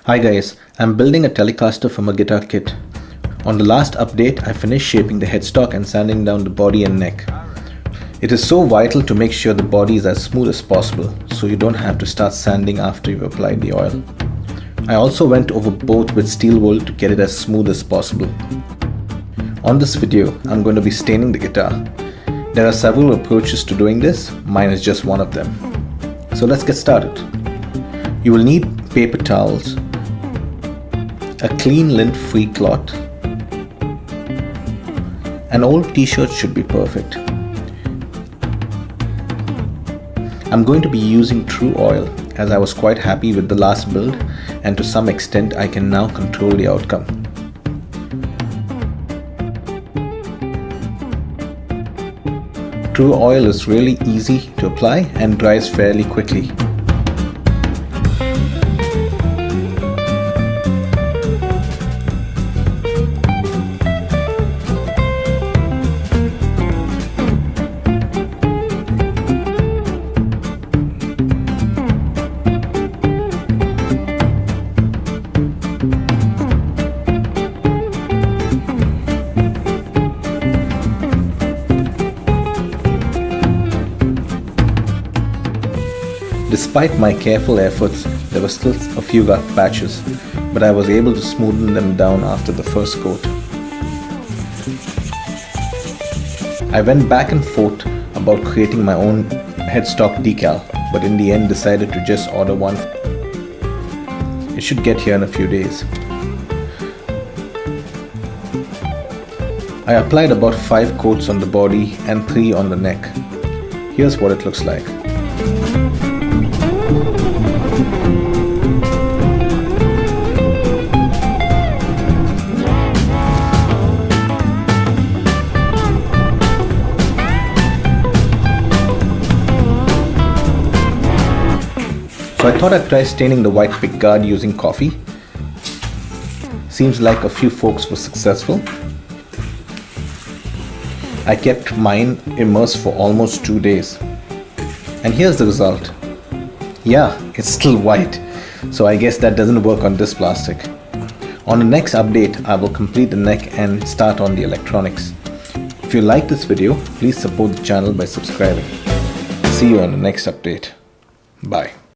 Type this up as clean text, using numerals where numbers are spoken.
Hi guys, I'm building a Telecaster from a guitar kit. On the last update, I finished shaping the headstock and sanding down the body and neck. It is so vital to make sure the body is as smooth as possible, so you don't have to start sanding after you've applied the oil. I also went over both with steel wool to get it as smooth as possible. On this video, I'm going to be staining the guitar. There are several approaches to doing this, mine is just one of them. So let's get started. You will need paper towels, a clean lint-free cloth. An old t-shirt should be perfect. I'm going to be using Tru-Oil as I was quite happy with the last build, and to some extent I can now control the outcome. Tru-Oil is really easy to apply and dries fairly quickly. Despite my careful efforts, there were still a few rough patches, but I was able to smoothen them down after the first coat. I went back and forth about creating my own headstock decal, but in the end decided to just order one. It should get here in a few days. I applied about 5 coats on the body and 3 on the neck. Here's what it looks like. So I thought I'd try staining the white pickguard using coffee. Seems like a few folks were successful. I kept mine immersed for almost 2 days. And here's the result. Yeah, it's still white. So I guess that doesn't work on this plastic. On the next update, I will complete the neck and start on the electronics. If you like this video, please support the channel by subscribing. See you on the next update. Bye.